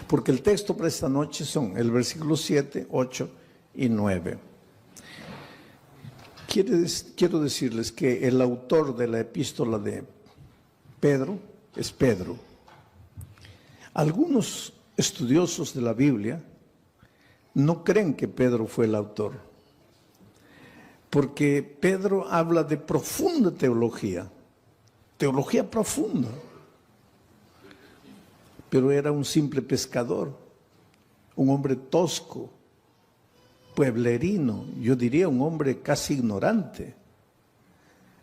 Porque el texto para esta noche son el versículo 7, 8 y 9. Quiero decirles que el autor de la epístola de Pedro es Pedro. Algunos estudiosos de la Biblia no creen que Pedro fue el autor, porque Pedro habla de profunda teología profunda, pero era un simple pescador, un hombre tosco, pueblerino, yo diría un hombre casi ignorante.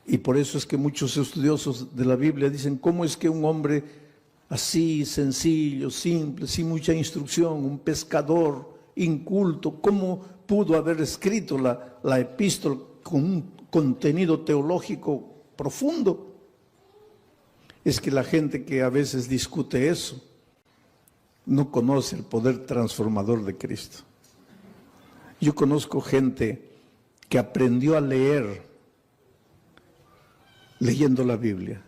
Y por eso es que muchos estudiosos de la Biblia dicen, ¿cómo es que un hombre así, sencillo, simple, sin mucha instrucción, un pescador inculto, cómo pudo haber escrito la epístola con un contenido teológico profundo? Es que la gente que a veces discute eso no conoce el poder transformador de Cristo. Yo conozco gente que aprendió a leer leyendo la Biblia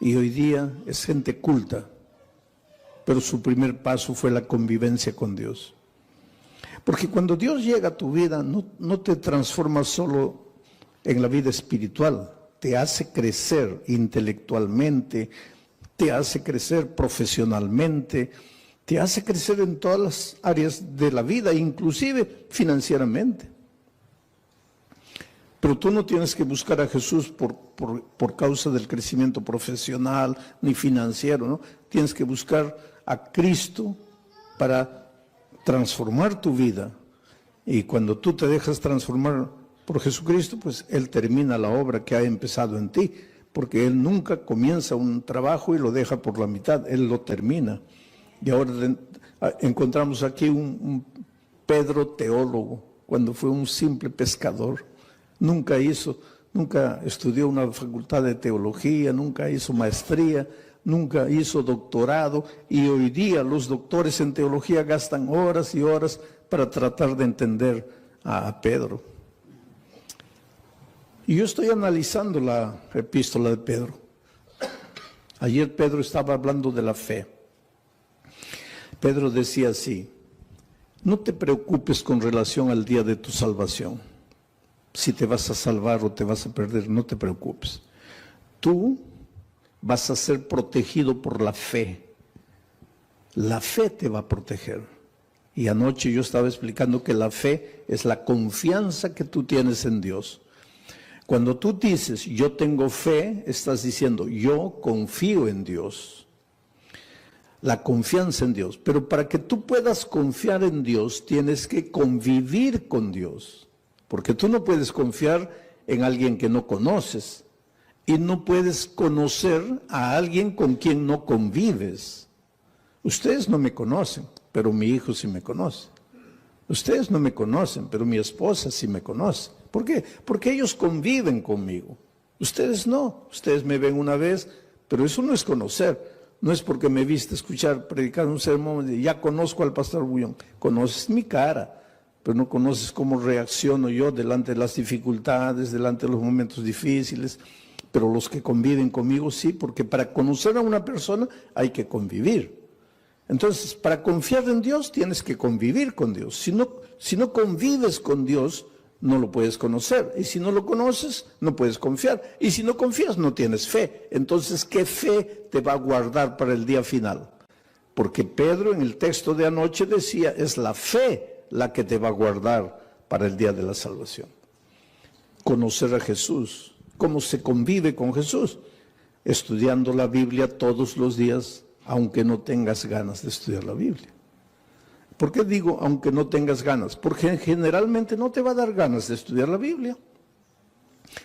y hoy día es gente culta, pero su primer paso fue la convivencia con Dios. Porque cuando Dios llega a tu vida no te transforma solo en la vida espiritual, te hace crecer intelectualmente, te hace crecer profesionalmente, te hace crecer en todas las áreas de la vida, inclusive financieramente. Pero tú no tienes que buscar a Jesús por causa del crecimiento profesional ni financiero, ¿no? Tienes que buscar a Cristo para transformar tu vida. Y cuando tú te dejas transformar por Jesucristo, pues Él termina la obra que ha empezado en ti, porque Él nunca comienza un trabajo y lo deja por la mitad, Él lo termina. Y ahora encontramos aquí un Pedro teólogo, cuando fue un simple pescador. Nunca estudió una facultad de teología, nunca hizo maestría, nunca hizo doctorado, y hoy día los doctores en teología gastan horas y horas para tratar de entender a Pedro. Y yo estoy analizando la epístola de Pedro. Ayer Pedro estaba hablando de la fe. Pedro decía así: no te preocupes con relación al día de tu salvación. Si te vas a salvar o te vas a perder, no te preocupes. Tú vas a ser protegido por la fe. La fe te va a proteger. Y anoche yo estaba explicando que la fe es la confianza que tú tienes en Dios. Cuando tú dices, yo tengo fe, estás diciendo, yo confío en Dios. La confianza en Dios. Pero para que tú puedas confiar en Dios, tienes que convivir con Dios. Porque tú no puedes confiar en alguien que no conoces. Y no puedes conocer a alguien con quien no convives. Ustedes no me conocen, pero mi hijo sí me conoce. Ustedes no me conocen, pero mi esposa sí me conoce. ¿Por qué? Porque ellos conviven conmigo. Ustedes no. Ustedes me ven una vez, pero eso no es conocer. No es porque me viste escuchar, predicar un sermón y ya conozco al pastor Bullón. Conoces mi cara, pero no conoces cómo reacciono yo delante de las dificultades, delante de los momentos difíciles. Pero los que conviven conmigo sí, porque para conocer a una persona hay que convivir. Entonces, para confiar en Dios tienes que convivir con Dios. Si no convives con Dios, no lo puedes conocer. Y si no lo conoces, no puedes confiar. Y si no confías, no tienes fe. Entonces, ¿qué fe te va a guardar para el día final? Porque Pedro en el texto de anoche decía, es la fe la que te va a guardar para el día de la salvación. Conocer a Jesús. ¿Cómo se convive con Jesús? Estudiando la Biblia todos los días, aunque no tengas ganas de estudiar la Biblia. ¿Por qué digo aunque no tengas ganas? Porque generalmente no te va a dar ganas de estudiar la Biblia.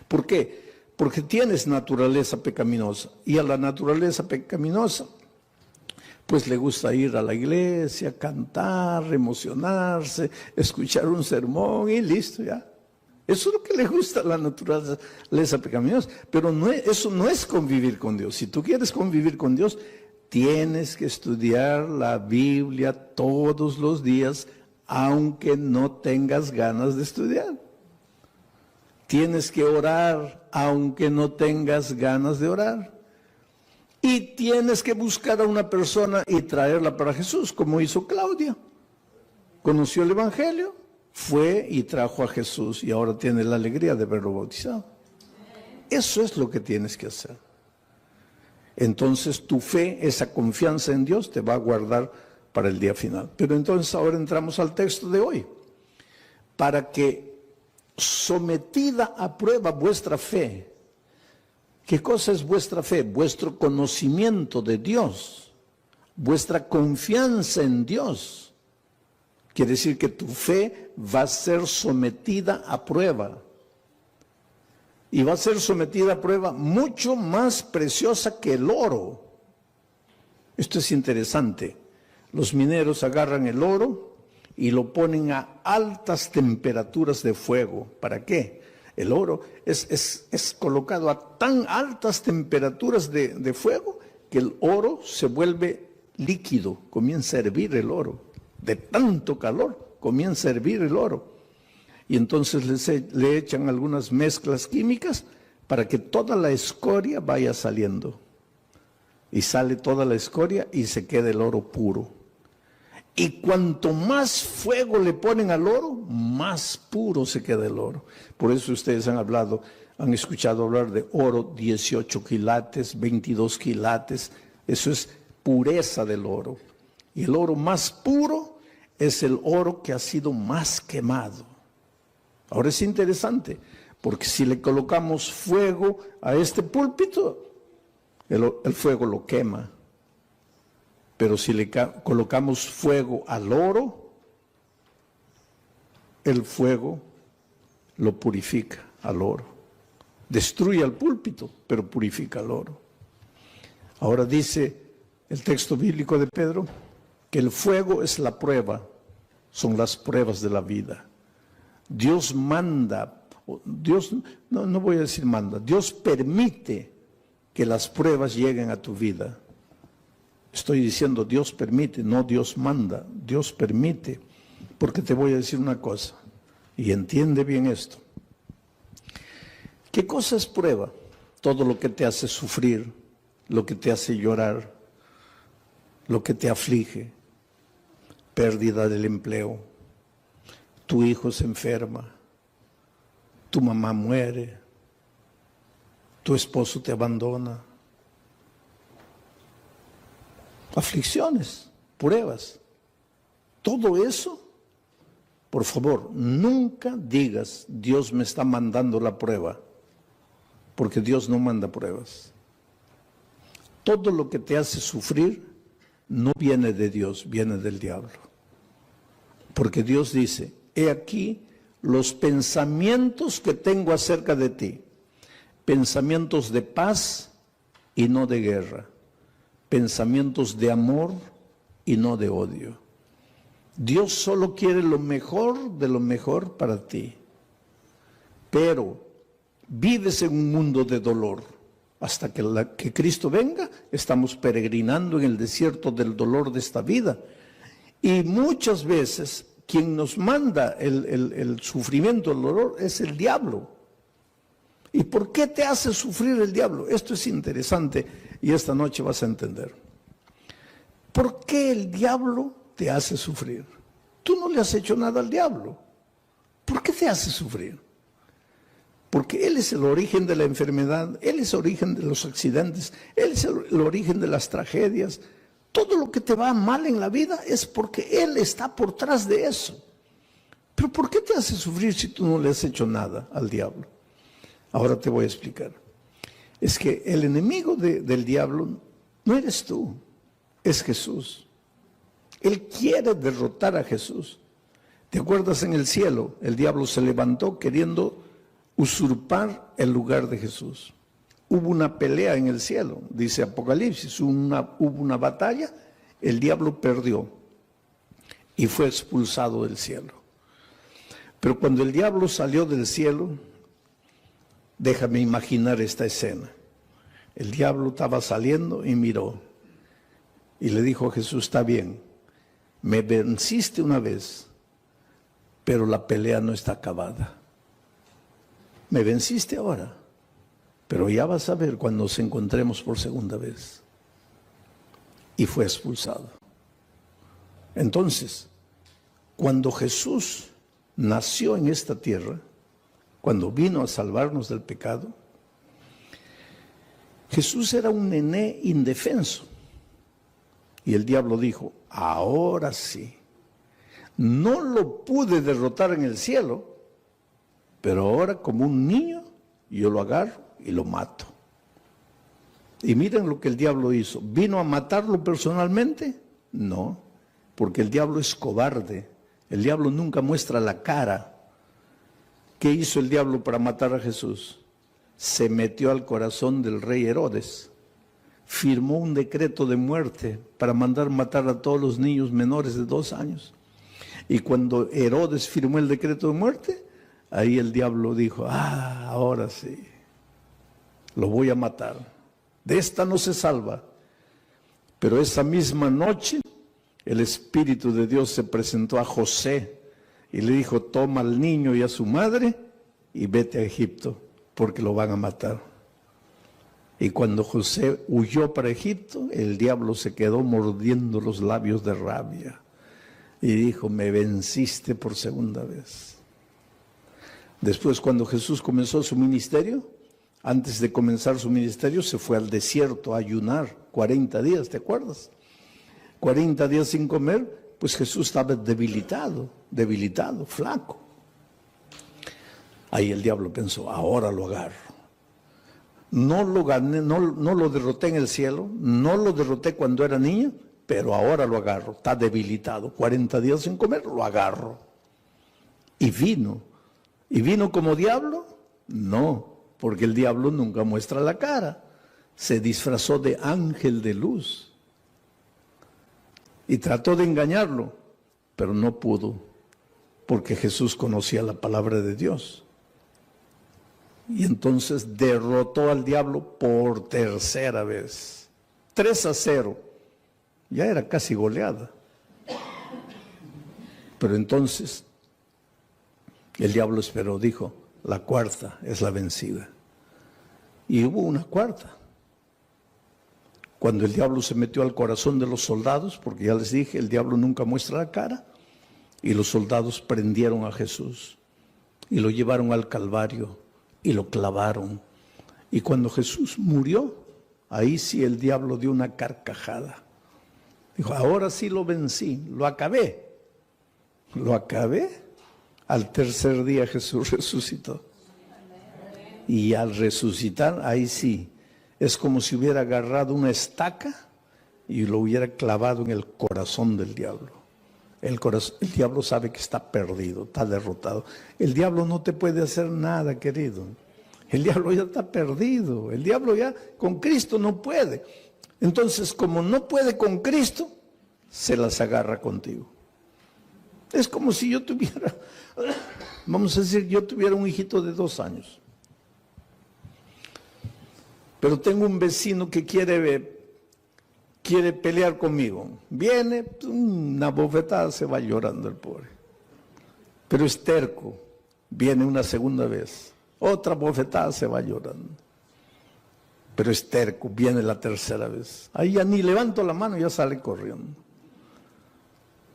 ¿Por qué? Porque tienes naturaleza pecaminosa. Y a la naturaleza pecaminosa, pues le gusta ir a la iglesia, cantar, emocionarse, escuchar un sermón y listo ya. Eso es lo que le gusta a la naturaleza pecaminosa. Pero eso no es convivir con Dios. Si tú quieres convivir con Dios, tienes que estudiar la Biblia todos los días, aunque no tengas ganas de estudiar. Tienes que orar, aunque no tengas ganas de orar. Y tienes que buscar a una persona y traerla para Jesús, como hizo Claudia. Conoció el Evangelio, fue y trajo a Jesús y ahora tiene la alegría de verlo bautizado. Eso es lo que tienes que hacer. Entonces tu fe, esa confianza en Dios te va a guardar para el día final. Pero entonces ahora entramos al texto de hoy. Para que sometida a prueba vuestra fe. ¿Qué cosa es vuestra fe? Vuestro conocimiento de Dios, vuestra confianza en Dios. Quiere decir que tu fe va a ser sometida a prueba. Y va a ser sometida a prueba mucho más preciosa que el oro. Esto es interesante. Los mineros agarran el oro y lo ponen a altas temperaturas de fuego. ¿Para qué? El oro es colocado a tan altas temperaturas de fuego que el oro se vuelve líquido, comienza a hervir el oro. De tanto calor comienza a hervir el oro. Y entonces le echan algunas mezclas químicas para que toda la escoria vaya saliendo. Y sale toda la escoria y se queda el oro puro. Y cuanto más fuego le ponen al oro, más puro se queda el oro. Por eso ustedes han escuchado hablar de oro 18 quilates, 22 quilates. Eso es pureza del oro. Y el oro más puro es el oro que ha sido más quemado. Ahora es interesante, porque si le colocamos fuego a este púlpito, el fuego lo quema. Pero si le colocamos fuego al oro, el fuego lo purifica al oro. Destruye al púlpito, pero purifica al oro. Ahora dice el texto bíblico de Pedro que el fuego es la prueba, son las pruebas de la vida. Dios manda, no voy a decir manda, Dios permite que las pruebas lleguen a tu vida. Estoy diciendo Dios permite, no Dios manda, Dios permite. Porque te voy a decir una cosa, y entiende bien esto. ¿Qué cosa es prueba? Todo lo que te hace sufrir, lo que te hace llorar, lo que te aflige, pérdida del empleo, tu hijo se enferma, tu mamá muere, tu esposo te abandona. Aflicciones, pruebas, todo eso, por favor, nunca digas, Dios me está mandando la prueba, porque Dios no manda pruebas. Todo lo que te hace sufrir no viene de Dios, viene del diablo. Porque Dios dice, he aquí los pensamientos que tengo acerca de ti, pensamientos de paz y no de guerra, pensamientos de amor y no de odio. Dios solo quiere lo mejor de lo mejor para ti. Pero vives en un mundo de dolor. Hasta que Cristo venga, estamos peregrinando en el desierto del dolor de esta vida. Y muchas veces quien nos manda el sufrimiento, el dolor, es el diablo. ¿Y por qué te hace sufrir el diablo? Esto es interesante y esta noche vas a entender. ¿Por qué el diablo te hace sufrir? Tú no le has hecho nada al diablo. ¿Por qué te hace sufrir? Porque él es el origen de la enfermedad, él es el origen de los accidentes, él es el origen de las tragedias. Todo lo que te va mal en la vida es porque él está por detrás de eso. Pero ¿por qué te hace sufrir si tú no le has hecho nada al diablo? Ahora te voy a explicar. Es que el enemigo del diablo no eres tú, es Jesús. Él quiere derrotar a Jesús. ¿Te acuerdas en el cielo? El diablo se levantó queriendo usurpar el lugar de Jesús. Hubo una pelea en el cielo, dice Apocalipsis, hubo una batalla, el diablo perdió y fue expulsado del cielo. Pero cuando el diablo salió del cielo, déjame imaginar esta escena. El diablo estaba saliendo y miró y le dijo a Jesús, está bien, me venciste una vez, pero la pelea no está acabada. Me venciste ahora, pero ya vas a ver cuando nos encontremos por segunda vez. y fue expulsado. Entonces, cuando Jesús nació en esta tierra, cuando vino a salvarnos del pecado, Jesús era un nené indefenso. Y el diablo dijo, ahora sí, no lo pude derrotar en el cielo, pero ahora como un niño yo lo agarro y lo mato. Y miren lo que el diablo hizo. ¿Vino a matarlo personalmente? No, porque el diablo es cobarde. El diablo nunca muestra la cara. ¿Qué hizo el diablo para matar a Jesús? Se metió al corazón del rey Herodes. Firmó un decreto de muerte para mandar matar a todos los niños menores de 2 años. Y cuando Herodes firmó el decreto de muerte, ahí el diablo dijo, ahora sí, lo voy a matar. De esta no se salva. Pero esa misma noche, el Espíritu de Dios se presentó a José y le dijo, toma al niño y a su madre y vete a Egipto, porque lo van a matar. Y cuando José huyó para Egipto, el diablo se quedó mordiendo los labios de rabia y dijo, me venciste por segunda vez. Después, cuando Jesús comenzó su ministerio, antes de comenzar su ministerio, se fue al desierto a ayunar 40 días, ¿te acuerdas? 40 días sin comer, pues Jesús estaba debilitado, flaco. Ahí el diablo pensó, ahora lo agarro. No lo gané, no lo derroté en el cielo, no lo derroté cuando era niño, pero ahora lo agarro, está debilitado, 40 días sin comer, lo agarro. Y vino como diablo, no, porque el diablo nunca muestra la cara, se disfrazó de ángel de luz y trató de engañarlo, pero no pudo, porque Jesús conocía la palabra de Dios. Y entonces derrotó al diablo por tercera vez. 3-0. Ya era casi goleada. Pero entonces el diablo esperó, dijo, la cuarta es la vencida. Y hubo una cuarta. Cuando el diablo se metió al corazón de los soldados, porque ya les dije, el diablo nunca muestra la cara, y los soldados prendieron a Jesús y lo llevaron al Calvario. Y lo clavaron. Y cuando Jesús murió, ahí sí el diablo dio una carcajada. Dijo, ahora sí lo vencí, lo acabé. Lo acabé. Al tercer día Jesús resucitó. Y al resucitar, ahí sí, es como si hubiera agarrado una estaca y lo hubiera clavado en el corazón del diablo. El diablo sabe que está perdido, está derrotado. El diablo no te puede hacer nada, querido. El diablo ya está perdido. El diablo ya con Cristo no puede. Entonces, como no puede con Cristo, se las agarra contigo. Es como si yo tuviera, vamos a decir, yo tuviera un hijito de 2 años. Pero tengo un vecino que quiere pelear conmigo. Viene, una bofetada, se va llorando el pobre. Pero es terco. Viene una segunda vez. Otra bofetada, se va llorando. Pero es terco. Viene la tercera vez. Ahí ya ni levanto la mano, ya sale corriendo.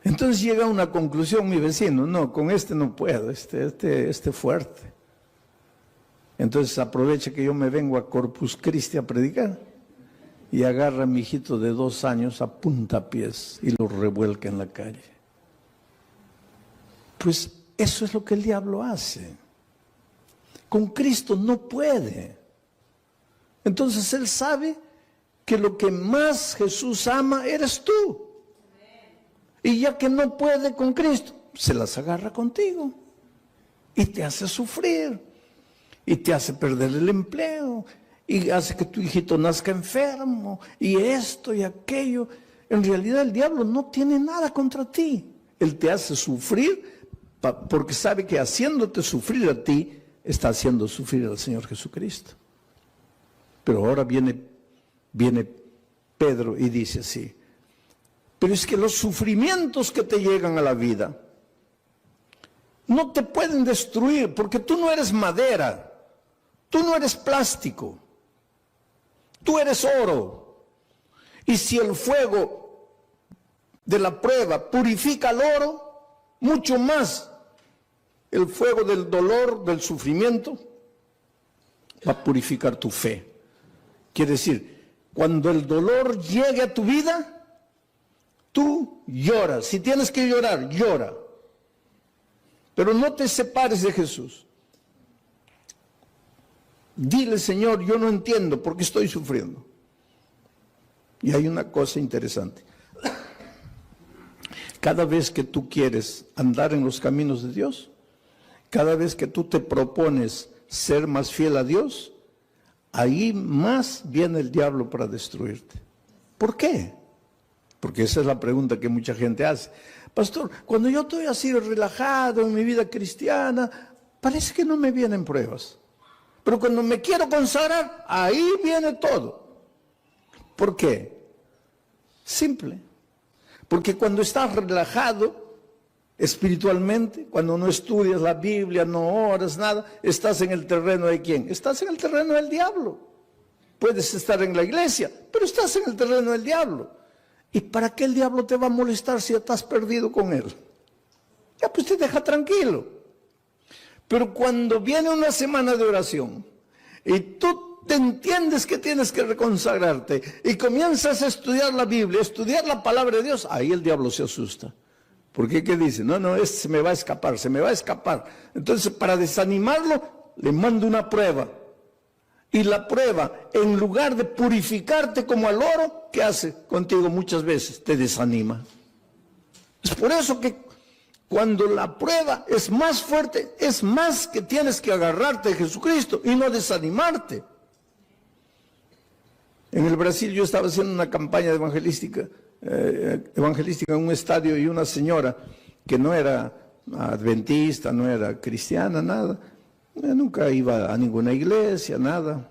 Entonces llega a una conclusión mi vecino. No, con este no puedo. Este fuerte. Entonces aprovecha que yo me vengo a Corpus Christi a predicar. Y agarra a mi hijito de 2 años a puntapiés y lo revuelca en la calle. Pues eso es lo que el diablo hace. Con Cristo no puede. Entonces él sabe que lo que más Jesús ama eres tú. Y ya que no puede con Cristo, se las agarra contigo. Y te hace sufrir. Y te hace perder el empleo. Y hace que tu hijito nazca enfermo, y esto y aquello. En realidad el diablo no tiene nada contra ti. Él te hace sufrir porque sabe que haciéndote sufrir a ti, está haciendo sufrir al Señor Jesucristo. Pero ahora viene Pedro y dice así, pero es que los sufrimientos que te llegan a la vida no te pueden destruir, porque tú no eres madera, tú no eres plástico. Tú eres oro. Y si el fuego de la prueba purifica el oro, mucho más el fuego del dolor, del sufrimiento, va a purificar tu fe. Quiere decir, cuando el dolor llegue a tu vida, tú lloras. Si tienes que llorar, llora. Pero no te separes de Jesús. Dile, Señor, yo no entiendo por qué estoy sufriendo. Y hay una cosa interesante. Cada vez que tú quieres andar en los caminos de Dios, cada vez que tú te propones ser más fiel a Dios, ahí más viene el diablo para destruirte. ¿Por qué? Porque esa es la pregunta que mucha gente hace. Pastor, cuando yo estoy así relajado en mi vida cristiana, parece que no me vienen pruebas. Pero cuando me quiero consagrar, ahí viene todo. ¿Por qué? Simple. Porque cuando estás relajado espiritualmente, cuando no estudias la Biblia, no oras, nada, estás en el terreno de ¿quién? Estás en el terreno del diablo. Puedes estar en la iglesia, pero estás en el terreno del diablo. ¿Y para qué el diablo te va a molestar si estás perdido con él? Ya pues te deja tranquilo. Pero cuando viene una semana de oración y tú te entiendes que tienes que reconsagrarte y comienzas a estudiar la Biblia, estudiar la palabra de Dios, ahí el diablo se asusta. Porque ¿qué dice? No, este se me va a escapar, se me va a escapar. Entonces, para desanimarlo, le mando una prueba. Y la prueba, en lugar de purificarte como al oro, ¿qué hace contigo muchas veces? Te desanima. Es por eso que cuando la prueba es más fuerte, es más que tienes que agarrarte de Jesucristo y no desanimarte. En el Brasil yo estaba haciendo una campaña evangelística en un estadio, y una señora que no era adventista, no era cristiana, nada, nunca iba a ninguna iglesia, nada,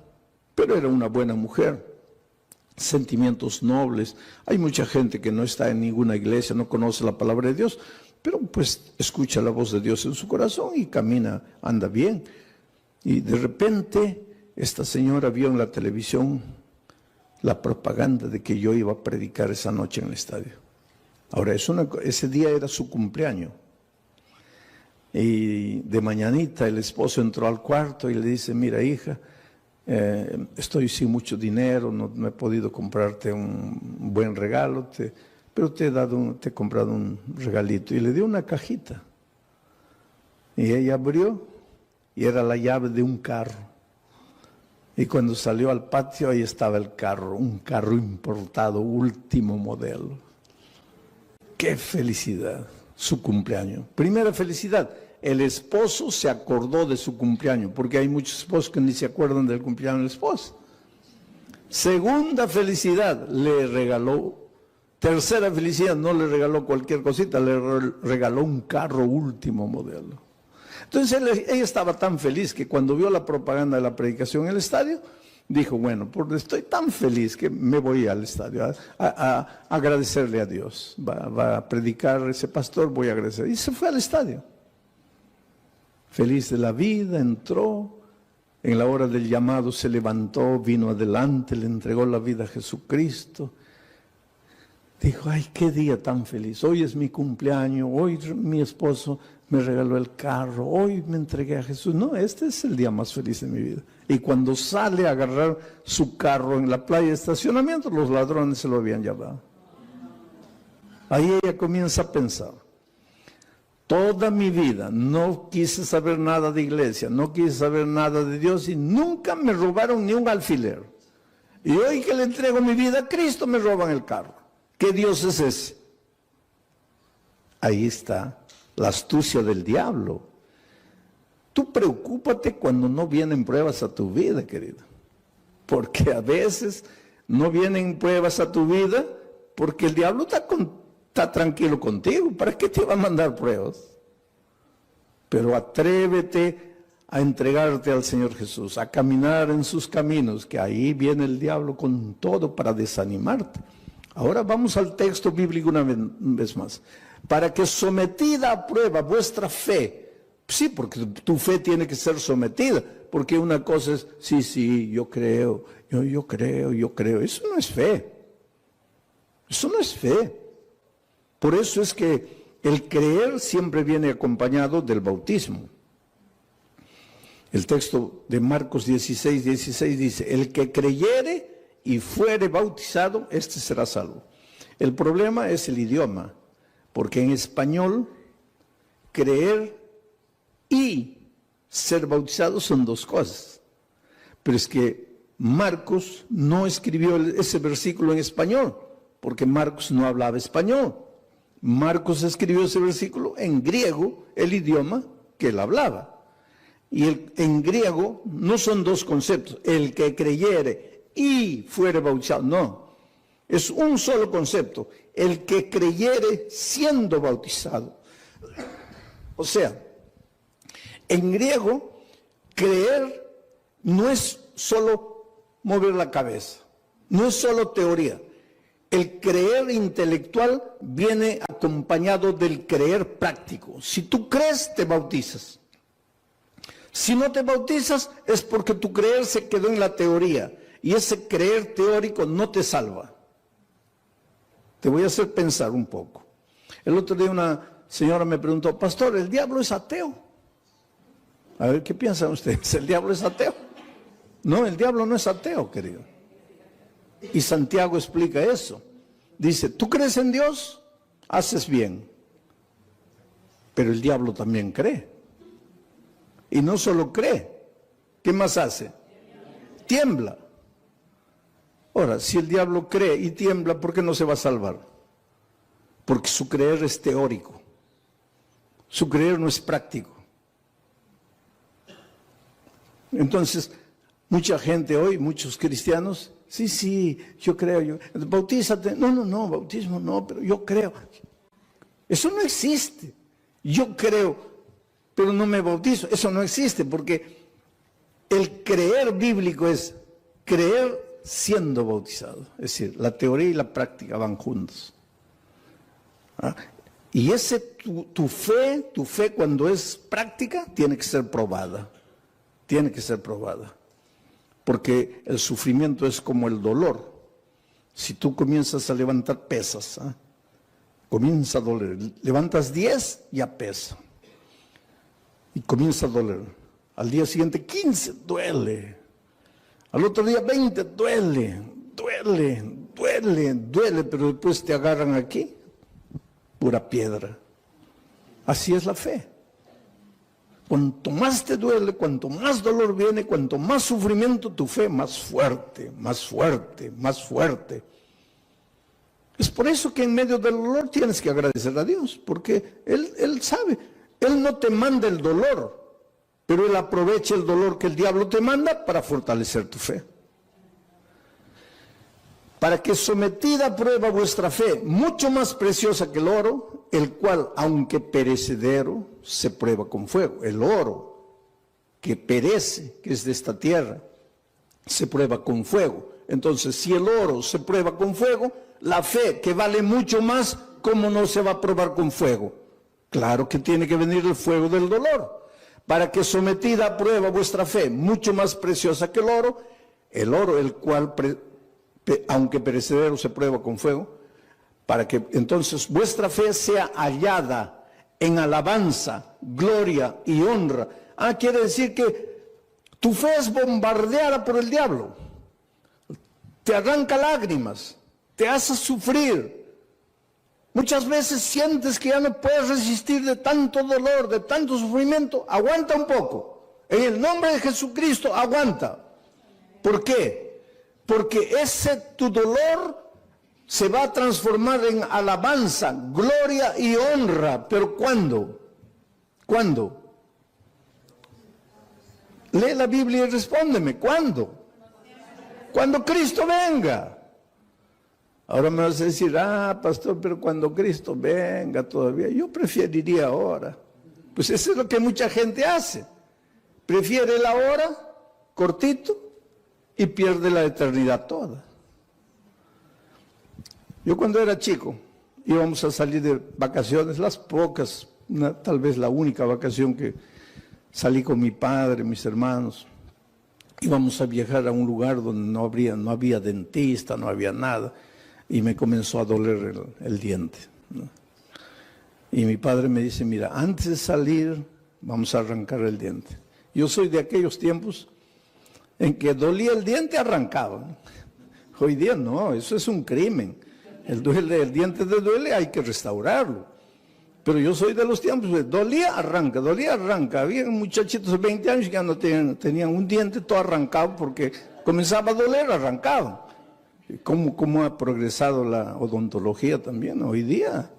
pero era una buena mujer, sentimientos nobles. Hay mucha gente que no está en ninguna iglesia, no conoce la palabra de Dios, pero pues escucha la voz de Dios en su corazón y camina, anda bien. Y de repente esta señora vio en la televisión la propaganda de que yo iba a predicar esa noche en el estadio. Ahora, ese día era su cumpleaños. Y de mañanita el esposo entró al cuarto y le dice, mira hija, estoy sin mucho dinero, no he podido comprarte un buen regalo, pero te he comprado un regalito. Y le dio una cajita. Y ella abrió y era la llave de un carro. Y cuando salió al patio, ahí estaba el carro, un carro importado, último modelo. ¡Qué felicidad! Su cumpleaños. Primera felicidad, el esposo se acordó de su cumpleaños, porque hay muchos esposos que ni se acuerdan del cumpleaños de la esposa. Segunda felicidad, le regaló. Tercera felicidad, no le regaló cualquier cosita, le regaló un carro último modelo. Entonces ella estaba tan feliz que cuando vio la propaganda de la predicación en el estadio, dijo, bueno, porque estoy tan feliz que me voy al estadio a agradecerle a Dios. Va a predicar ese pastor, voy a agradecer. Y se fue al estadio. Feliz de la vida, entró, en la hora del llamado se levantó, vino adelante, le entregó la vida a Jesucristo. Dijo, ay, qué día tan feliz, hoy es mi cumpleaños, hoy mi esposo me regaló el carro, hoy me entregué a Jesús. No, este es el día más feliz de mi vida. Y cuando sale a agarrar su carro en la playa de estacionamiento, los ladrones se lo habían llevado. Ahí ella comienza a pensar, toda mi vida no quise saber nada de iglesia, no quise saber nada de Dios y nunca me robaron ni un alfiler. Y hoy que le entrego mi vida a Cristo me roban el carro. ¿Qué Dios es ese? Ahí está la astucia del diablo. Tú preocúpate cuando no vienen pruebas a tu vida, querido. Porque a veces no vienen pruebas a tu vida porque el diablo está tranquilo contigo. ¿Para qué te va a mandar pruebas? Pero atrévete a entregarte al Señor Jesús, a caminar en sus caminos, que ahí viene el diablo con todo para desanimarte. Ahora vamos al texto bíblico una vez más. Para que sometida a prueba vuestra fe, sí, porque tu fe tiene que ser sometida, porque una cosa es, sí, yo creo, yo creo, eso no es fe. Eso no es fe. Por eso es que el creer siempre viene acompañado del bautismo. El texto de Marcos 16 dice, el que creyere y fuere bautizado, este será salvo. El problema es el idioma, porque en español, creer y ser bautizado son dos cosas. Pero es que Marcos no escribió ese versículo en español, porque Marcos no hablaba español. Marcos escribió ese versículo en griego, el idioma que él hablaba. Y en griego no son dos conceptos, el que creyere y fuere bautizado, no. Es un solo concepto, el que creyere siendo bautizado. O sea, en griego, creer no es solo mover la cabeza, no es solo teoría. El creer intelectual viene acompañado del creer práctico. Si tú crees, te bautizas. Si no te bautizas, es porque tu creer se quedó en la teoría. Y ese creer teórico no te salva. Te voy a hacer pensar un poco. El otro día una señora me preguntó, pastor, ¿el diablo es ateo? A ver, ¿qué piensan ustedes? ¿El diablo es ateo? No, el diablo no es ateo, querido. Y Santiago explica eso. Dice, ¿tú crees en Dios? Haces bien. Pero el diablo también cree. Y no solo cree. ¿Qué más hace? Tiembla. Ahora, si el diablo cree y tiembla, ¿por qué no se va a salvar? Porque su creer es teórico. Su creer no es práctico. Entonces, mucha gente hoy, muchos cristianos, sí, yo creo, bautízate. No, bautismo no, pero yo creo. Eso no existe. Yo creo, pero no me bautizo. Eso no existe, porque el creer bíblico es creer siendo bautizado. Es decir, la teoría y la práctica van juntos. ¿Ah? Y tu fe cuando es práctica, tiene que ser probada. Tiene que ser probada. Porque el sufrimiento es como el dolor. Si tú comienzas a levantar pesas, ¿ah? Comienza a doler. Levantas 10, ya pesa. Y comienza a doler. Al día siguiente 15, duele. Al otro día 20, duele, pero después te agarran aquí, pura piedra. Así es la fe. Cuanto más te duele, cuanto más dolor viene, cuanto más sufrimiento, tu fe más fuerte, más fuerte, más fuerte. Es por eso que en medio del dolor tienes que agradecer a Dios, porque Él sabe, Él no te manda el dolor, pero Él aprovecha el dolor que el diablo te manda para fortalecer tu fe. Para que sometida a prueba vuestra fe, mucho más preciosa que el oro, el cual, aunque perecedero, se prueba con fuego. El oro que perece, que es de esta tierra, se prueba con fuego. Entonces, si el oro se prueba con fuego, la fe, que vale mucho más, ¿cómo no se va a probar con fuego? Claro que tiene que venir el fuego del dolor. Para que sometida a prueba vuestra fe, mucho más preciosa que el oro el cual, aunque perecedero, se prueba con fuego, para que entonces vuestra fe sea hallada en alabanza, gloria y honra. Quiere decir que tu fe es bombardeada por el diablo. Te arranca lágrimas, te hace sufrir. Muchas veces sientes que ya no puedes resistir de tanto dolor, de tanto sufrimiento. Aguanta un poco. En el nombre de Jesucristo, aguanta. ¿Por qué? Porque tu dolor se va a transformar en alabanza, gloria y honra. ¿Pero cuándo? ¿Cuándo? Lee la Biblia y respóndeme. ¿Cuándo? Cuando Cristo venga. Ahora me vas a decir, pastor, pero cuando Cristo venga todavía, yo preferiría ahora. Pues eso es lo que mucha gente hace. Prefiere la hora, cortito, y pierde la eternidad toda. Yo cuando era chico, íbamos a salir de vacaciones, las pocas, tal vez la única vacación que salí con mi padre, mis hermanos. Íbamos a viajar a un lugar donde no había dentista, no había nada. y me comenzó a doler el diente, ¿no? Y mi padre me dice, mira, antes de salir vamos a arrancar el diente. Yo soy de aquellos tiempos en que dolía el diente, arrancaba. Hoy día no, eso es un crimen. El diente te duele, hay que restaurarlo. Pero yo soy de los tiempos de dolía, arranca, dolía, arranca. Había muchachitos de 20 años que ya no tenían un diente todo arrancado porque comenzaba a doler, arrancaba. ¿Cómo ha progresado la odontología también hoy día?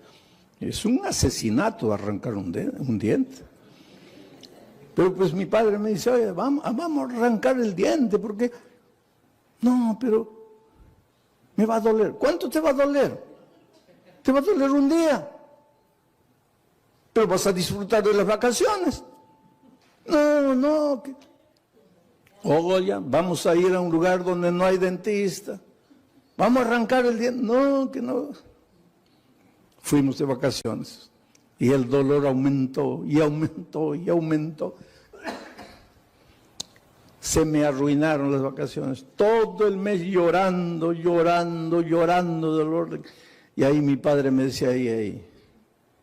Es un asesinato arrancar un diente. Pero pues mi padre me dice, oye, vamos a arrancar el diente porque... No, pero me va a doler. ¿Cuánto te va a doler? Te va a doler un día. Pero vas a disfrutar de las vacaciones. No. Oye, vamos a ir a un lugar donde no hay dentista. Vamos a arrancar el diente. No, que no. Fuimos de vacaciones y el dolor aumentó y aumentó y aumentó. Se me arruinaron las vacaciones. Todo el mes llorando dolor. Y ahí mi padre me decía, ahí,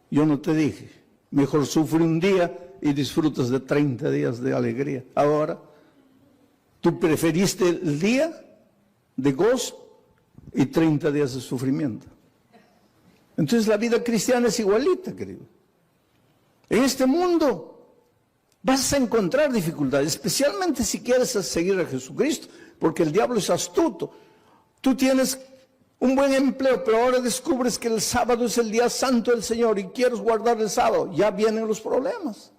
yo no te dije, mejor sufre un día y disfrutas de 30 días de alegría. Ahora, tú preferiste el día de gozo y 30 días de sufrimiento. Entonces la vida cristiana es igualita, querido. En este mundo vas a encontrar dificultades, especialmente si quieres seguir a Jesucristo, porque el diablo es astuto. Tú tienes un buen empleo, pero ahora descubres que el sábado es el día santo del Señor y quieres guardar el sábado, ya vienen los problemas.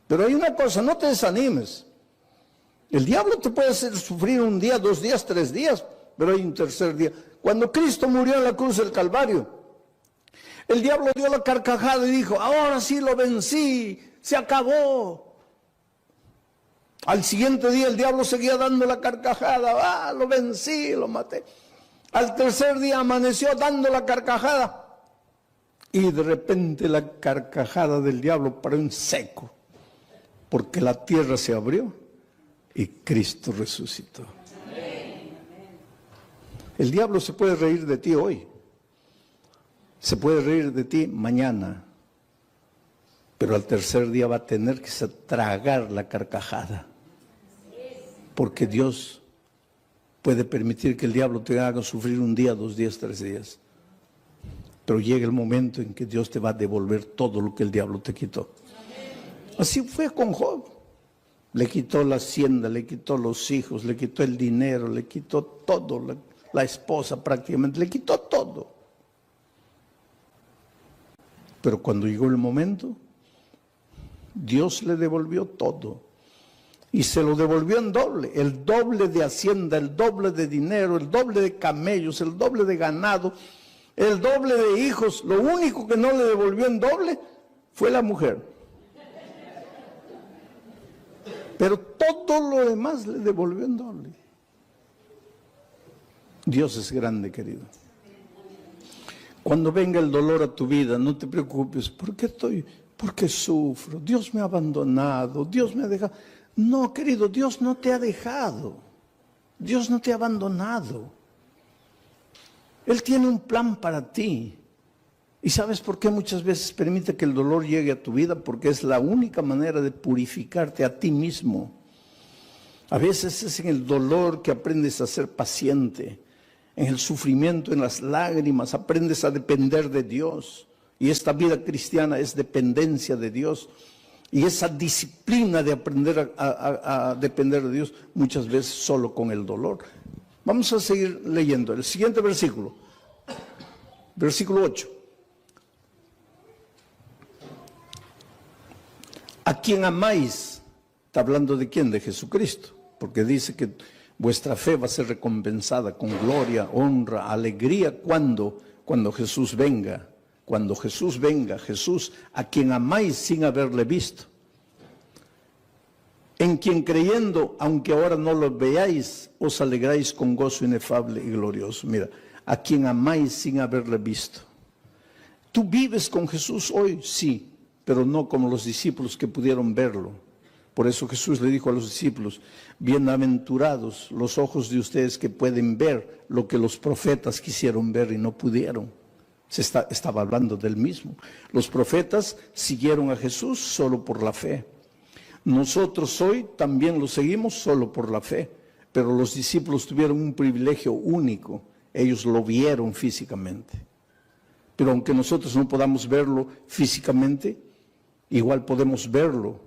Pero hay una cosa, no te desanimes. El diablo te puede hacer sufrir un día, 2 días, 3 días, pero hay un tercer día. Cuando Cristo murió en la cruz del Calvario, el diablo dio la carcajada y dijo, ahora sí lo vencí, se acabó. Al siguiente día el diablo seguía dando la carcajada, lo vencí, lo maté. Al tercer día amaneció dando la carcajada y de repente la carcajada del diablo paró en seco, porque la tierra se abrió y Cristo resucitó. El diablo se puede reír de ti hoy. Se puede reír de ti mañana, pero al tercer día va a tener que tragar la carcajada, porque Dios puede permitir que el diablo te haga sufrir un día, 2 días, 3 días, pero llega el momento en que Dios te va a devolver todo lo que el diablo te quitó. Así fue con Job. Le quitó la hacienda, le quitó los hijos, le quitó el dinero, le quitó todo, la esposa prácticamente, le quitó todo. Pero cuando llegó el momento, Dios le devolvió todo. Y se lo devolvió en doble. El doble de hacienda, el doble de dinero, el doble de camellos, el doble de ganado, el doble de hijos. Lo único que no le devolvió en doble fue la mujer. Pero todo lo demás le devolvió en doble. Dios es grande, querido. Cuando venga el dolor a tu vida, no te preocupes. ¿Por qué sufro? Dios me ha abandonado, Dios me ha dejado. No, querido, Dios no te ha dejado. Dios no te ha abandonado. Él tiene un plan para ti. ¿Y sabes por qué muchas veces permite que el dolor llegue a tu vida? Porque es la única manera de purificarte a ti mismo. A veces es en el dolor que aprendes a ser paciente. En el sufrimiento, en las lágrimas, aprendes a depender de Dios. Y esta vida cristiana es dependencia de Dios. Y esa disciplina de aprender a depender de Dios, muchas veces solo con el dolor. Vamos a seguir leyendo. El siguiente versículo. Versículo 8. A quien amáis, está hablando de quién, de Jesucristo, porque dice que vuestra fe va a ser recompensada con gloria, honra, alegría, cuando Jesús venga. Cuando Jesús venga, Jesús a quien amáis sin haberle visto. En quien creyendo, aunque ahora no lo veáis, os alegráis con gozo inefable y glorioso. Mira, a quien amáis sin haberle visto. ¿Tú vives con Jesús hoy? Sí, pero no como los discípulos que pudieron verlo. Por eso Jesús le dijo a los discípulos, bienaventurados los ojos de ustedes que pueden ver lo que los profetas quisieron ver y no pudieron. Estaba hablando del mismo. Los profetas siguieron a Jesús solo por la fe. Nosotros hoy también lo seguimos solo por la fe, pero los discípulos tuvieron un privilegio único. Ellos lo vieron físicamente. Pero aunque nosotros no podamos verlo físicamente, igual podemos verlo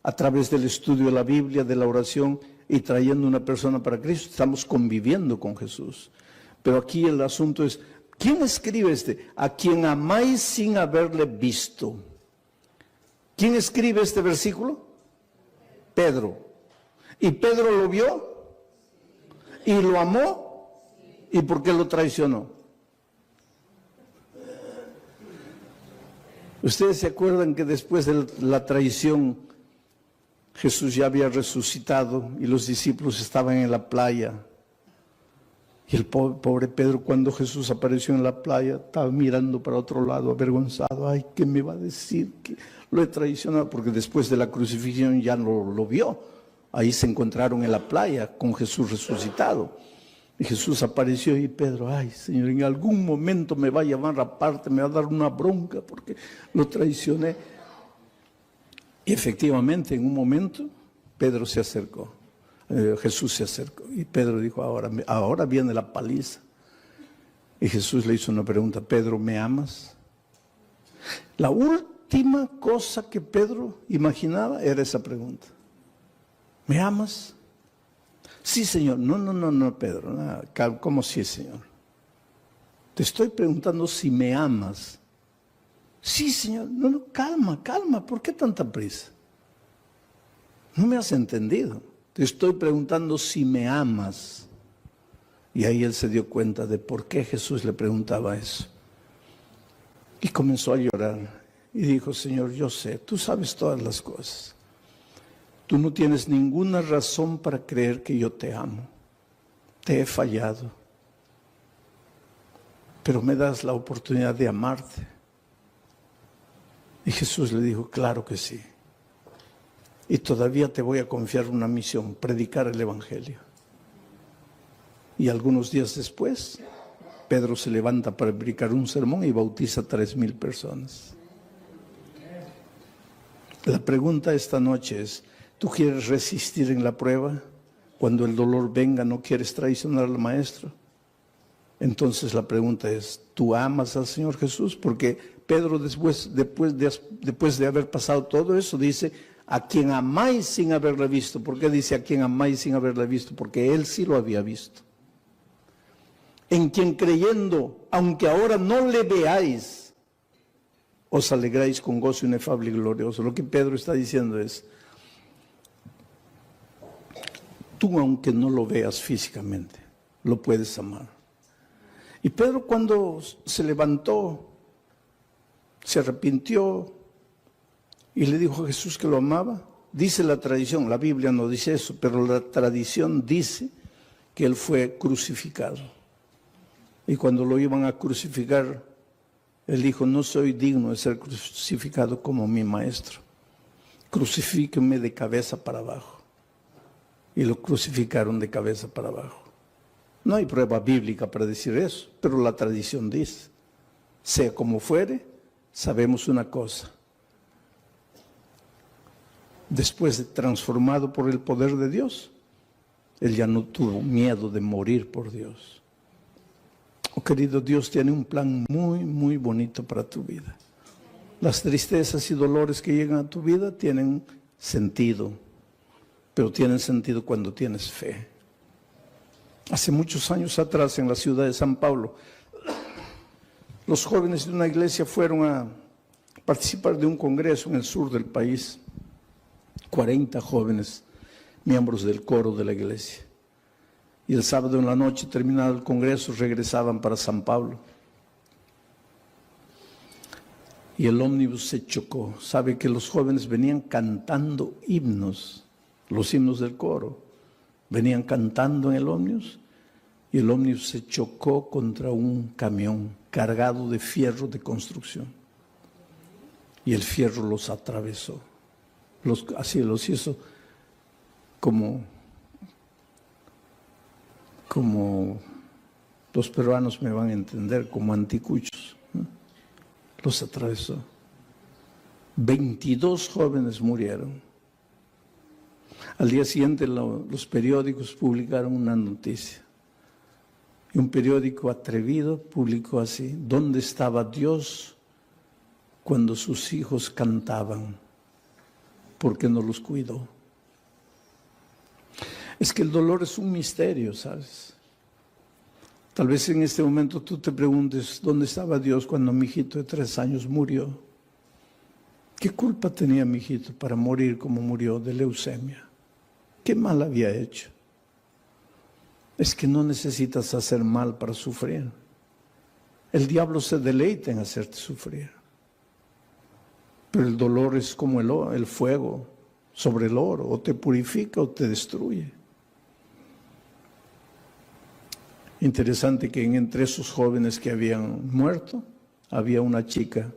a través del estudio de la Biblia, de la oración y trayendo una persona para Cristo. Estamos conviviendo con Jesús. Pero aquí el asunto es, ¿quién escribe a quien amáis sin haberle visto? ¿Quién escribe este versículo? Pedro. ¿Y Pedro lo vio? ¿Y lo amó? ¿Y por qué lo traicionó? Ustedes se acuerdan que después de la traición Jesús ya había resucitado y los discípulos estaban en la playa. Y el pobre Pedro, cuando Jesús apareció en la playa, estaba mirando para otro lado, avergonzado. Ay, ¿qué me va a decir? Que lo he traicionado, porque después de la crucifixión ya no lo vio. Ahí se encontraron en la playa con Jesús resucitado. Y Jesús apareció y Pedro, ay Señor, en algún momento me va a llamar aparte, me va a dar una bronca porque lo traicioné. Y efectivamente, en un momento, Pedro se acercó, Jesús se acercó. Y Pedro dijo, ahora viene la paliza. Y Jesús le hizo una pregunta, Pedro, ¿me amas? La última cosa que Pedro imaginaba era esa pregunta. ¿Me amas? Sí, Señor. No, Pedro. ¿Cómo sí, Señor? Te estoy preguntando si me amas. Sí, Señor. No, calma. ¿Por qué tanta prisa? No me has entendido. Te estoy preguntando si me amas. Y ahí él se dio cuenta de por qué Jesús le preguntaba eso. Y comenzó a llorar. Y dijo, Señor, yo sé, tú sabes todas las cosas. Tú no tienes ninguna razón para creer que yo te amo. Te he fallado. Pero me das la oportunidad de amarte. Y Jesús le dijo, claro que sí. Y todavía te voy a confiar una misión, predicar el Evangelio. Y algunos días después, Pedro se levanta para predicar un sermón y bautiza a 3,000 personas. La pregunta esta noche es, ¿tú quieres resistir en la prueba? Cuando el dolor venga, ¿no quieres traicionar al Maestro? Entonces la pregunta es, ¿tú amas al Señor Jesús? Porque Pedro después de haber pasado todo eso dice, a quien amáis sin haberle visto. ¿Por qué dice a quien amáis sin haberle visto? Porque él sí lo había visto. En quien creyendo, aunque ahora no le veáis, os alegráis con gozo inefable y glorioso. Lo que Pedro está diciendo es, tú aunque no lo veas físicamente, lo puedes amar. Y Pedro cuando se levantó, se arrepintió y le dijo a Jesús que lo amaba, dice la tradición, la Biblia no dice eso, pero la tradición dice que él fue crucificado. Y cuando lo iban a crucificar, él dijo, no soy digno de ser crucificado como mi Maestro. Crucifíquenme de cabeza para abajo. Y lo crucificaron de cabeza para abajo. No hay prueba bíblica para decir eso, pero la tradición dice, sea como fuere, sabemos una cosa. Después de transformado por el poder de Dios, él ya no tuvo miedo de morir por Dios. Oh, querido, Dios tiene un plan muy, muy bonito para tu vida. Las tristezas y dolores que llegan a tu vida tienen sentido, pero tienen sentido cuando tienes fe. Hace muchos años atrás, en la ciudad de San Pablo, los jóvenes de una iglesia fueron a participar de un congreso en el sur del país. 40 jóvenes, miembros del coro de la iglesia. Y el sábado en la noche, terminado el congreso, regresaban para San Pablo. Y el ómnibus se chocó. Sabe que los jóvenes venían cantando himnos, los himnos del coro. Venían cantando en el ómnibus y el ómnibus se chocó contra un camión cargado de fierro de construcción. Y el fierro los atravesó. así los hizo como los peruanos me van a entender, como anticuchos, ¿no? Los atravesó. 22 jóvenes murieron. Al día siguiente los periódicos publicaron una noticia. Y un periódico atrevido publicó así: ¿dónde estaba Dios cuando sus hijos cantaban? ¿Por qué no los cuidó? Es que el dolor es un misterio, ¿sabes? Tal vez en este momento tú te preguntes, ¿dónde estaba Dios cuando mi hijito de 3 años murió? ¿Qué culpa tenía mi hijito para morir como murió de leucemia? ¿Qué mal había hecho? Es que no necesitas hacer mal para sufrir. El diablo se deleita en hacerte sufrir. Pero el dolor es como el fuego sobre el oro, o te purifica o te destruye. Interesante que entre esos jóvenes que habían muerto, había una chica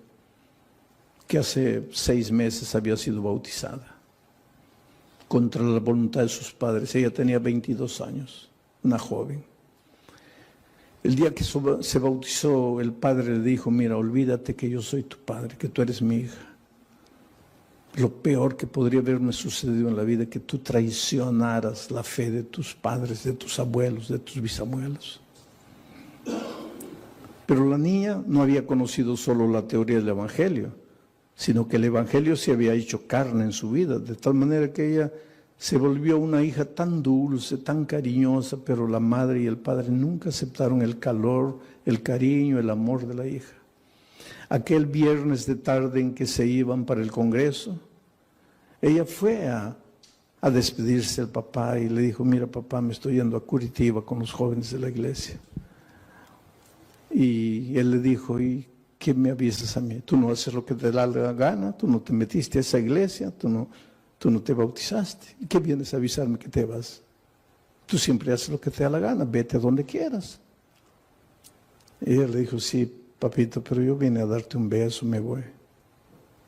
que hace 6 meses había sido bautizada, contra la voluntad de sus padres. Ella tenía 22 años, una joven. El día que se bautizó, el padre le dijo: mira, olvídate que yo soy tu padre, que tú eres mi hija. Lo peor que podría haberme sucedido en la vida es que tú traicionaras la fe de tus padres, de tus abuelos, de tus bisabuelos. Pero la niña no había conocido solo la teoría del Evangelio, sino que el Evangelio se había hecho carne en su vida, de tal manera que ella se volvió una hija tan dulce, tan cariñosa, pero la madre y el padre nunca aceptaron el calor, el cariño, el amor de la hija. Aquel viernes de tarde en que se iban para el congreso, ella fue a despedirse del papá y le dijo: mira papá, me estoy yendo a Curitiba con los jóvenes de la iglesia. Y él le dijo: ¿y qué me avisas a mí? Tú no haces lo que te da la gana, tú no te metiste a esa iglesia, tú no te bautizaste. ¿Y qué vienes a avisarme que te vas? Tú siempre haces lo que te da la gana, vete a donde quieras. Y ella le dijo: sí, papito, pero yo vine a darte un beso, me voy.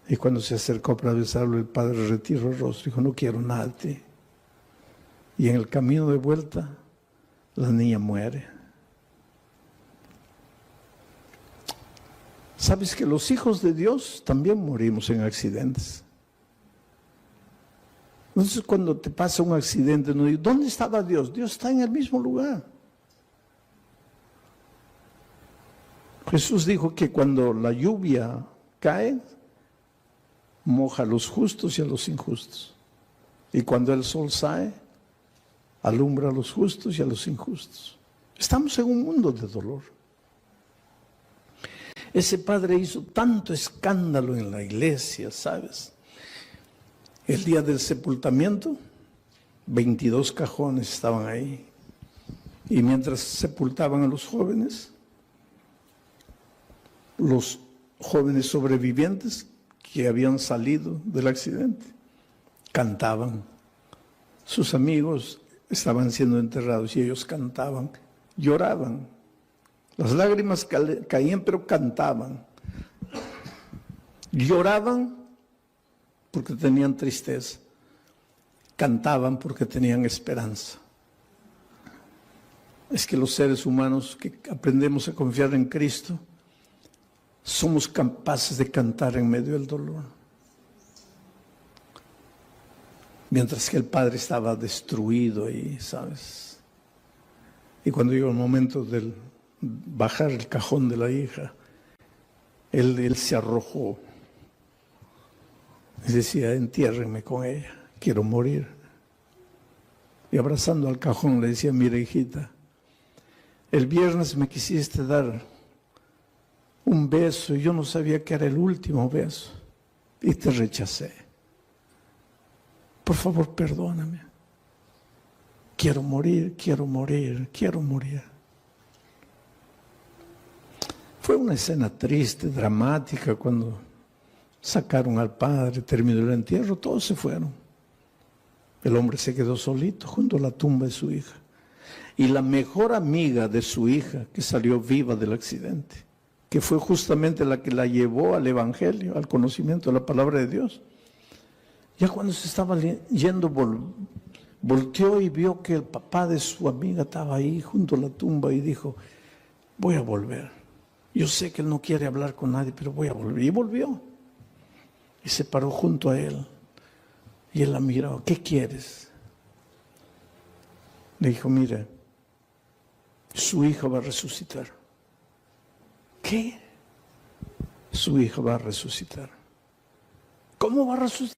Y cuando se acercó para besarlo, el padre retiró el rostro y dijo: no quiero nada de ti. Y en el camino de vuelta, la niña muere. ¿Sabes que los hijos de Dios también morimos en accidentes? Entonces, cuando te pasa un accidente, no digo: ¿dónde estaba Dios? Dios está en el mismo lugar. Jesús dijo que cuando la lluvia cae, moja a los justos y a los injustos. Y cuando el sol sale, alumbra a los justos y a los injustos. Estamos en un mundo de dolor. Ese padre hizo tanto escándalo en la iglesia, ¿sabes? El día del sepultamiento, 22 cajones estaban ahí. Y mientras sepultaban a los jóvenes sobrevivientes que habían salido del accidente, cantaban. Sus amigos estaban siendo enterrados y ellos cantaban, lloraban. Las lágrimas caían, pero cantaban. Lloraban porque tenían tristeza. Cantaban porque tenían esperanza. Es que los seres humanos que aprendemos a confiar en Cristo, somos capaces de cantar en medio del dolor. Mientras que el padre estaba destruido ahí, ¿sabes? Y cuando llegó el momento del bajar el cajón de la hija, él se arrojó y decía: entiérrenme con ella, quiero morir. Y abrazando al cajón le decía: mira hijita, el viernes me quisiste dar un beso y yo no sabía que era el último beso y te rechacé. Por favor, perdóname. Quiero morir, quiero morir, quiero morir. Fue una escena triste, dramática, cuando sacaron al padre, terminó el entierro, todos se fueron. El hombre se quedó solito junto a la tumba de su hija. Y la mejor amiga de su hija, que salió viva del accidente, que fue justamente la que la llevó al Evangelio, al conocimiento de la palabra de Dios, Ya cuando se estaba yendo, volteó y vio que el papá de su amiga estaba ahí junto a la tumba y dijo, voy a volver. Yo sé que él no quiere hablar con nadie, pero voy a volver. Y volvió. Y se paró junto a él. Y él la miró, ¿qué quieres? Le dijo, mire, su hija va a resucitar. ¿Qué? Su hija va a resucitar. ¿Cómo va a resucitar?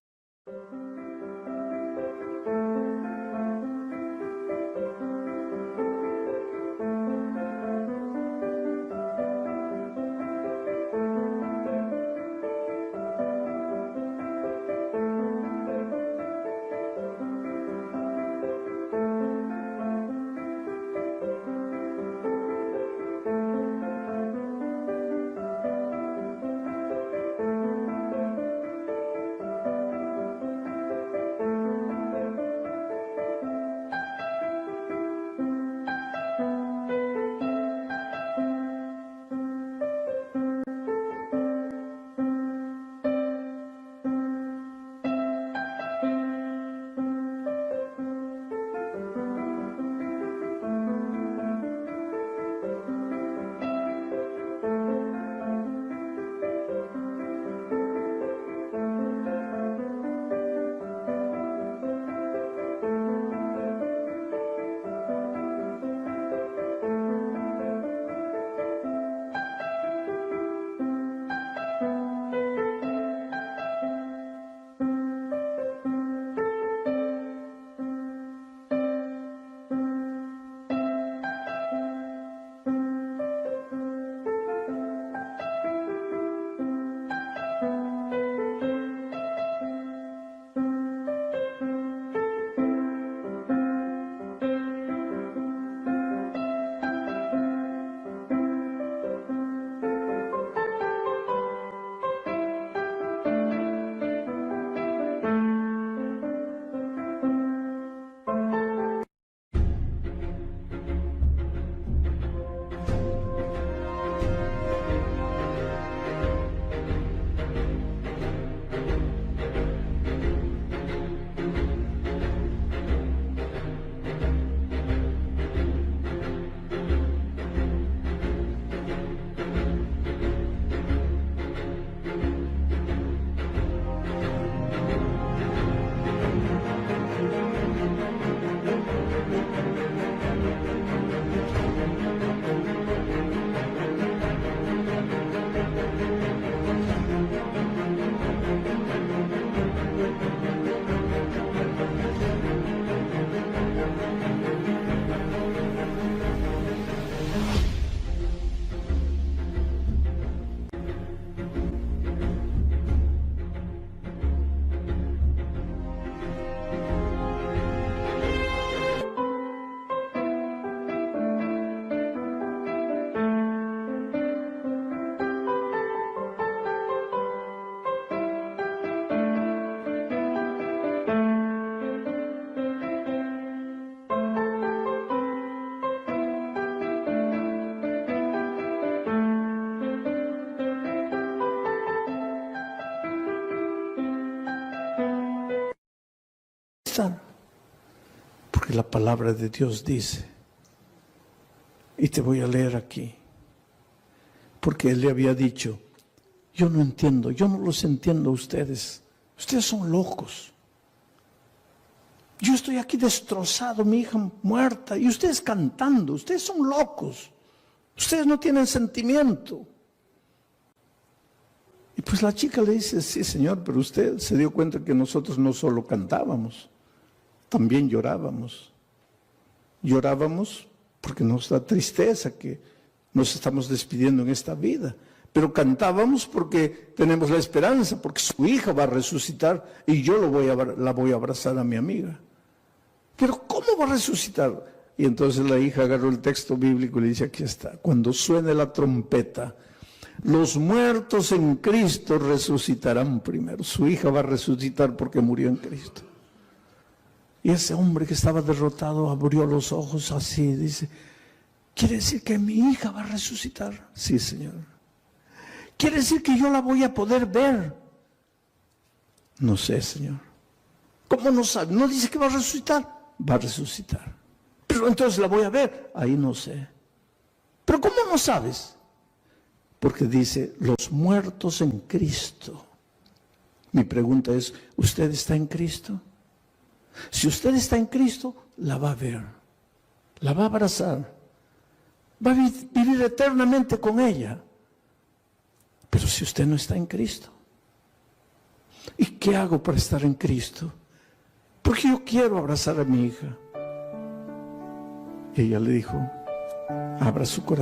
Porque la palabra de Dios dice, y te voy a leer aquí, porque él le había dicho, yo no entiendo, yo no los entiendo a ustedes, ustedes son locos. Yo estoy aquí destrozado, mi hija muerta, y ustedes cantando, ustedes son locos, ustedes no tienen sentimiento. Y pues la chica le dice, sí señor, pero usted se dio cuenta que nosotros no solo cantábamos, también llorábamos. Llorábamos porque nos da tristeza que nos estamos despidiendo en esta vida. Pero cantábamos porque tenemos la esperanza, porque su hija va a resucitar y yo la voy a abrazar a mi amiga. Pero ¿cómo va a resucitar? Y entonces la hija agarró el texto bíblico y le dice, aquí está, cuando suene la trompeta, los muertos en Cristo resucitarán primero. Su hija va a resucitar porque murió en Cristo. Y ese hombre que estaba derrotado abrió los ojos así, dice, ¿quiere decir que mi hija va a resucitar? Sí, Señor. ¿Quiere decir que yo la voy a poder ver? No sé, Señor. ¿Cómo no sabe? No dice que va a resucitar. Va a resucitar. Pero entonces la voy a ver. Ahí no sé. Pero ¿cómo no sabes? Porque dice, los muertos en Cristo. Mi pregunta es, ¿usted está en Cristo? Si usted está en Cristo, la va a ver. La va a abrazar. Va a vivir eternamente con ella. Pero si usted no está en Cristo, ¿y qué hago para estar en Cristo? Porque yo quiero abrazar a mi hija. Y ella le dijo, abra su corazón.